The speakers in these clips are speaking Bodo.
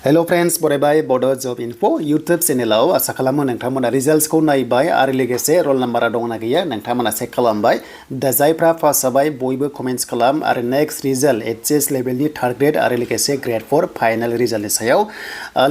Hello friends, बरायबाय बड' जब इनफो YouTube चेनेलाव आसा खालामो नोंथांमोना रिजाल्ट्सखौ नायबाय आरो लोगोसे रोल नाम्बारा दंना गैया नोंथांमोना चेक खालामबाय दा जायफ्रा पास जाबाय बयबो कमेन्ट्स खालाम आरो नेक्स्ट रिजाल्ट एचएस लेभेलनि थार्ड ग्रेड आरो लोगोसे ग्रेड 4 फाइनाल रिजाल्टनि सायाव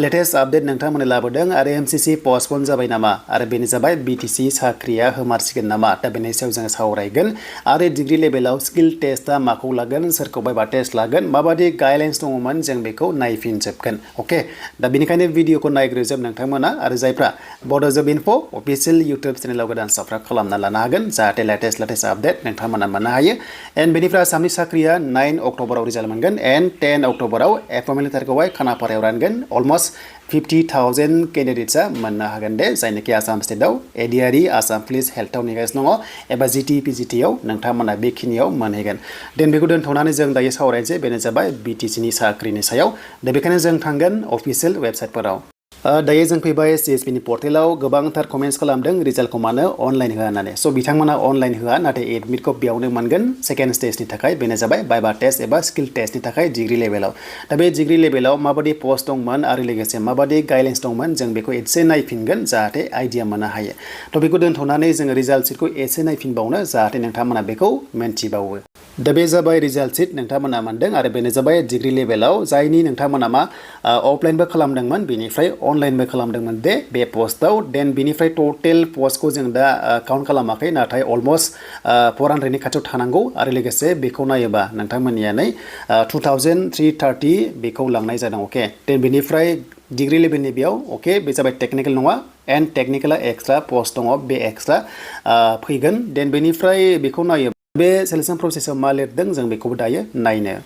लेटेस्ट आपडेट नोंथांमोना लाबोदों आरो एमसीसी पस्टपन जाबाय नामा आरो बेनो जाबाय बीटीसी साख्रिया होमारसिगोन नामा दा बेनि सायाव जों सावरायगोन आरो डिग्री लेभेलाव स्किल टेस्टआ माखौ लागोन सोरखौबा टेस्ट लागोन माबादि गाइडलाइन्स दङमोन जों बेखौ नायफिनजोबगोन ओके दा बेनिखायनो भिडिअखौ नायग्रोजोब नोंथांमोना आरो जायफ्रा बड' जब इनफो अफिशियेल इउटुब चेनेलाव गोदान साबस्क्राइब खालामना लानो हागोन जाहाथे लेटेस्ट आपडेट नोंथांमोना मोननो हायो एन्ड बेनिफ्राय आसामनि साख्रिया 9 अक्ट'बराव रिजाल्ट मोनगोन एन्ड 10 अक्ट'बराव एपइन्टमेन्ट लेटारखौहाय खानापारायाव रानगोन अलमस्ट 50,000 केन्डिडेट्सआ मोननो हागोन दे जायनोखि आसाम स्टेटआव एडिआरइ आसाम पुलिस हेल्थआव नेगासिनो दङ एबा जिटि पिजिटिआव नोंथांमोना बेखिनियाव मोनहैगोन देन बेखौ दोनथ'नानै जों दायो सावरायनोसै बेनो जाबाय बीटीसीनि साख्रिनि सायाव दा बेखायनो जों थांगोन अफिसियेल वेबसाइटफोराव दायो जों फैबाय सिएसपिनि पर्टेलाव गोबांथार कमेन्ट्स खालामदों रिजाल्टखौ मानो अनलाइन होआ होननानै स' बिथांमोना अनलाइन होआ नाथाय एडमिटखौ बेयावनो मोनगोन सेकेन्ड स्टेजनि थाखाय बेनो जाबाय भाइभा टेस्ट एबा स्किल टेस्टनि थाखाय डिग्री लेभेलाव दा बे डिग्री लेभेलाव माबादि पस्ट दंमोन आरो लोगोसे माबादि गाइडलाइन्स दंमोन जों बेखौ एसे नायफिनगोन जाहाथे आइडिया मोननो हायो थ' बेखौ दोनथ'नानै जोङो रिजाल्ट सिटखौ एसे नायफिनबावनो जाहाथे नोंथांमोना बेखौ मिन्थिबावो दा बे जाबाय रिजाल्ट सिट नोंथांमोना मोनदों आरो बेनो जाबाय डिग्री लेभेलाव जायनि नोंथांमोना मा अफलाइनबो खालामदोंमोन बेनिफ्राय अनलाइनबो खालामदोंमोन दे बे पस्टआव देन बेनिफ्राय टटेल पस्टखौ जों दा काउन्ट खालामाखै नाथाय अलमस्ट 400नि खाथियाव थानांगौ आरो लोगोसे बेखौ नायोबा नोंथांमोननिया नै 2330 बेखौ लांनाय जादों अके देन बेनिफ्राय डिग्री लेभेलनि बेयाव अके बे जाबाय टेक्निकेल नङा एन्ड टेक्निकेला एक्सट्रा पस्ट दङ बे एक्सट्रा फैगोन देन बेनिफ्राय बेखौ नायोबा बे सेलेक्शन प्रसेसआव मा लिरदों जों बेखौबो दायो नायनो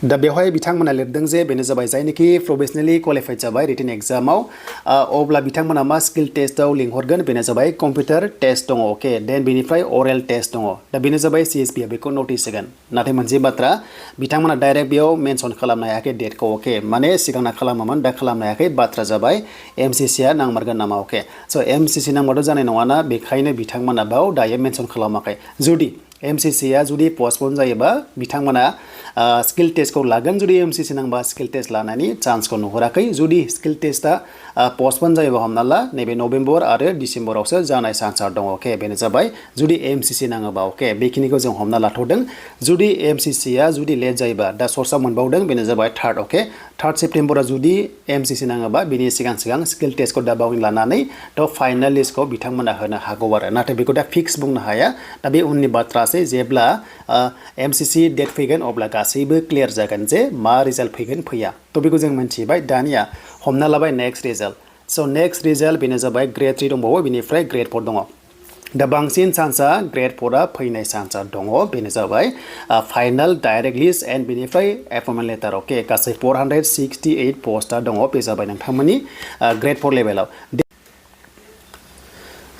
दा बेवहाय बिथांमोना लिरदों जे बेनो जाबाय जायनोखि प्रोफेशनेलि क्वालिफाइड जाबाय रिटेन एग्जामाव अब्ला बिथांमोना मा स्किल टेस्टआव लिंहरगोन बेनो जाबाय कम्पिउटार टेस्ट दङ अके देन बेनिफ्राय अरेल टेस्ट दङ दा बेनो जाबाय सिएसपिआ बेखौ नटिस होगोन नाथाय मोनसे बाथ्रा बिथांमोना डाइरेक्ट बेयाव मेनसन खालामनो हायाखै डेटखौ अके माने सिगांना खालामोमोन दा खालामनो हायाखै बाथ्रा जाबाय एमसीसीआ नांमारगोन नामा अके स' एमसीसी नांबाथ' जानाय नङाना बेखायनो बिथांमोना बाव दायो मेनसन खालामाखै जुदि एमसीसीआ जुदि पस्टपन जायोबा बिथांमोना स्किल टेस्टखौ लागोन जुदि एमसीसी नांबा स्किल टेस्ट लानायनि चान्सखौ नुहुराखै जुदि स्किल टेस्टआ पस्टपन जायोबा हमना ला नैबे नभेम्बर आरो डिसेम्बरावसो जानाय चान्सआ दङ अके बेनो जाबाय जुदि एमसीसी नाङोबा अके बेखिनिखौ जों हमना लाथ'दों जुदि एमसीसीआ जुदि लेट जायोबा दा सर्सआव मोनबावदों बेनो जाबाय 3 अके 3 सेप्टेम्बरा जुदि एमसीसी नाङोबा बिनि सिगां स्किल टेस्टखौ दा बावै लानानै थ' फाइनाल लिस्टखौ बिथांमोना होनो हागौ आरो नाथाय बेखौ दा फिक्स बुंनो हाया दा बे उननि बाथ्रासै जेब्ला एमसीसी डेट फैगोन अब्ला गासैबो क्लियार जागोन जे मा रिजाल्ट फैगोन फैया थ' बेखौ जों मिन्थिबाय दानिया हमना लाबाय नेक्स्ट रिजाल्ट स' नेक्स्ट रिजाल्ट बेनो जाबाय ग्रेड 3 दंबावो बेनिफ्राय ग्रेड 4 दङ दा बांसिन चान्सआ ग्रेड 4आ फैनाय चान्सआ दङ बेनो जाबाय फाइनाल डाइरेक्ट लिस्ट एन्ड बेनिफ्राय एपइन्टमेन्ट लेटार अके गासै 468 पस्टआ दङ बे जाबाय नोंथांमोननि ग्रेड 4 लेभेलाव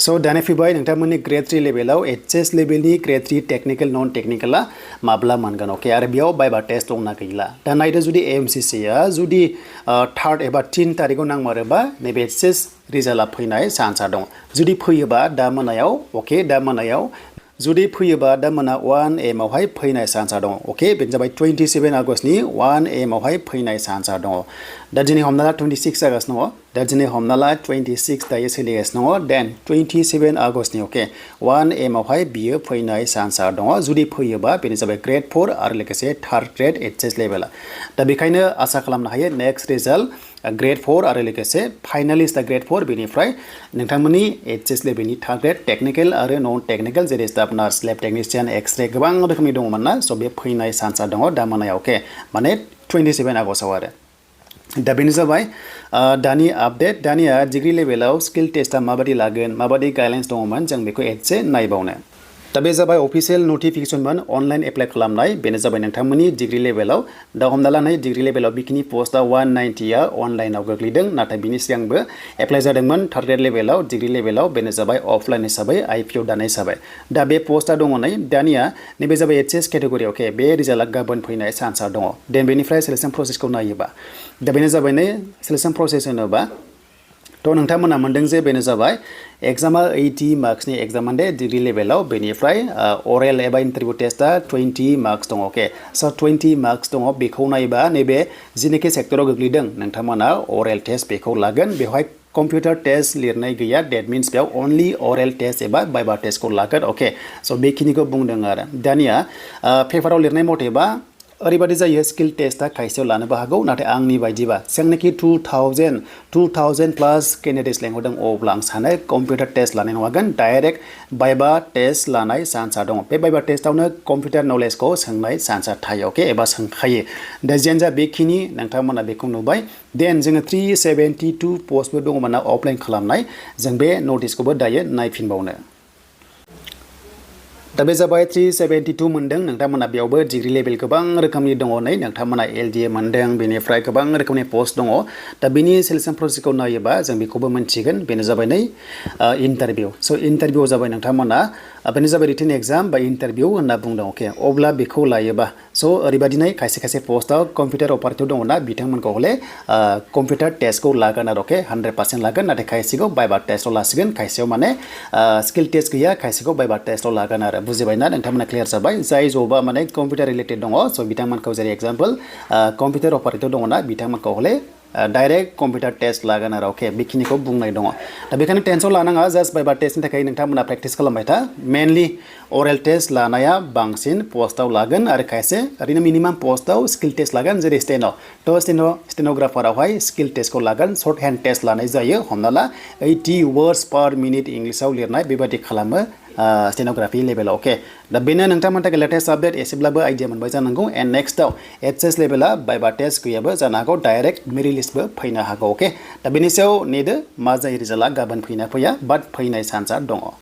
स' दानिया फैबाय नोंथांमोननि ग्रेड 3 लेभेलाव एचएस लेभेलनि ग्रेड 3 टेक्निकेल नन टेक्निकेला माब्ला मोनगोन अके आरो बेयाव भाइभा टेस्ट दंना गैला दा नायदो जुदि एमसीसीआ जुदि 3 एबा 3 तारिखआव नांमारोबा नैबे एचएस रिजाल्टआ फैनाय चान्सआ दं जुदि फैयोबा दा मोनायाव अके दा मोनायाव जुदि फैयोबा दा मोना 1 AM आवहाय फैनाय चान्सआ दङ अके बेनो जाबाय 27 आगस्टनि 1 AM आवहाय फैनाय चान्सआ दङ दा दिनै हमना ला 26 जागासिनो दङ दा दिनै हमना ला 26 दायो सोलिगासिनो दङ देन 27 आगस्टनि अके 1 AM आवहाय बियो फैनाय चान्सआ दङ जुदि फैयोबा बेनो जाबाय ग्रेड 4 आरो लोगोसे थार्ड ग्रेड एचएस लेभेला दा बेखायनो आसा खालामनो हायो नेक्स्ट रिजाल्ट ग्रेड 4 आरो लोगोसे फाइनालिस्टआ ग्रेड 4 बेनिफ्राय नोंथांमोननि एचएस लेभेलनि थार्ड ग्रेड टेक्निकेल आरो नन टेक्निकेल जेरै स्टाफ नार्स लेब टेक्निशियान एक्सरे गोबां रोखोमनि दङमोन ना स' बे फैनाय चान्सआ दङ दा मोनायाव अके माने 27 आगस्टआव आरो दा बेनो जाबाय दानि आपडेट दानिया डिग्री लेभेलाव स्किल टेस्टआ माबादि लागोन माबादि गाइडलाइन्स दङमोन जों बेखौ एसे नायबावनो दा बे जाबाय अफिसियेल नटिफिकेसनमोन अनलाइन एप्लाइ खालामनाय बेनो जाबाय नोंथांमोननि डिग्री लेभेलाव दा हमना ला नै डिग्री लेभेलाव बिखिनि पस्टआ 190आ अनलाइनाव गोग्लैदों नाथाय बिनि सिगांबो एप्लाइ जादोंमोन थार्ड ग्रेड लेभेलाव डिग्री लेभेलाव बेनो जाबाय अफलाइन हिसाबै आइपिअ दानाय हिसाबै दा बे पस्टआ दङ नै दानिया नैबे जाबाय एचएस केटेगरि अके बे रिजाल्टआ गाबोन फैनाय चान्सआ दङ देन बेनिफ्राय सेलेक्शन प्रसेसखौ नायोबा दा बेनो जाबाय नै सेलेक्शन प्रसेस होनोबा थ' नोंथांमोना मोनदों जे बेनो जाबाय एग्जामा 80 मार्क्सनि एग्जाम दे डिग्री लेभेलाव बेनिफ्राय अरेल एबा इन्टारभिउ टेस्टआ 20 मार्क्स दङ अके स' 20 मार्क्स दङ बेखौ नायोबा नैबे जिनोखि सेक्टराव गोग्लैदों नोंथांमोना अरेल टेस्ट बेखौ लागोन बेवहाय कम्पिउटार टेस्ट लिरनाय गैया डेट मिन्स बेयाव अनलि अरेल टेस्ट एबा बाइबा टेस्टखौ लागोन अके स' बेखिनिखौ बुंदों आरो दानिया पेपाराव लिरनाय मथेबा ओरैबायदि जायो स्किल टेस्टआ खायसेयाव लानोबो हागौ नाथाय आंनि बायदिबा जोंनाखि 2000 प्लास केन्डिडेट्स लेंहरदों अब्ला आं सानो कम्पिउटार टेस्ट लानाय नङागोन डाइरेक्ट बाइबा टेस्ट लानाय चान्सआ दङ बे बाइबा टेस्टआवनो कम्पिउटार नलेजखौ सोंनाय चान्सआ थायो अके एबा सोंखायो दा जियानो जा बेखिनि नोंथांमोना बेखौ नुबाय देन जोङो 372 पस्टबो दङमोन ना अफलाइन खालामनाय जों बे नटिसखौबो दायो नायफिनबावनो दा बे जाबाय 372 मोनदों नोंथांमोना बेयावबो डिग्री लेभेल गोबां रोखोमनि दङ नै नोंथांमोना एलडिए मोनदों बेनिफ्राय गोबां रोखोमनि पस्ट दङ दा बेनि सेलेक्शन प्रसेसखौ नायोबा जों बेखौबो मोनथिगोन बेनो जाबाय नै इन्टारभिउ स' इन्टारभिउ जाबाय नोंथांमोना बेनो जाबाय रिटेन एग्जाम बा इन्टारभिउ होनना बुंदों अके अब्ला बेखौ लायोबा स' ओरैबायदिनो खायसे खायसे पस्टआव कम्पिउटार अपारेटर दङना बिथांमोनखौ हले कम्पिउटार टेस्टखौ लागोन आरो अके 100% लागोन नाथाय खायसेखौ बाइबा टेस्टआव लासिगोन खायसेयाव माने स्किल टेस्ट गैया खायसेखौ बाइबा टेस्टआव लागोन आरो बुजिबायना नोंथांमोना क्लियार जाबाय जाय जबा माने कम्पिउटार रिलेटेड दङ स' बिथांमोनखौ जेरै एग्जाम्पल कम्पिउटार अपारेटर दङना बिथांमोनखौ हले डाइरेक्ट कम्पिउटार टेस्ट लागोन आरो अके बेखिनिखौ बुंनाय दङ दा बेखायनो टेनसन लानाङा जास्ट बाइबा टेस्टनि थाखाय नोंथांमोना प्रेक्टिस खालामबाय था मेनलि अरेल टेस्ट लानाया बांसिन पस्टआव लागोन आरो खायसे ओरैनो मिनिमाम पस्टआव स्किल टेस्ट लागोन जेरै स्टेन'ग्राफारावहाय स्किल टेस्टखौ लागोन सर्ट हेन्ड टेस्ट लानाय जायो हमना ला 80 वर्ड्स पर मिनिट इंलिसाव लिरनाय बेबायदि खालामो स्टेनोग्राफी लेभेलाव अके दा बेनो नोंथांमोननि थाखाय लेटेस्ट आपडेट एसेब्लाबो आइडिया मोनबाय जानांगौ एन्ड नेक्स्टआव एचएस लेभेला बाइबा टेस्ट गैयाबो जानो हागौ डाइरेक्ट मेरिट लिस्टबो फैनो हागौ अके दा बेनि सायाव नेदो मा जायो रिजाल्टआ गाबोन फैना फैया बाट फैनाय चान्सआ दङ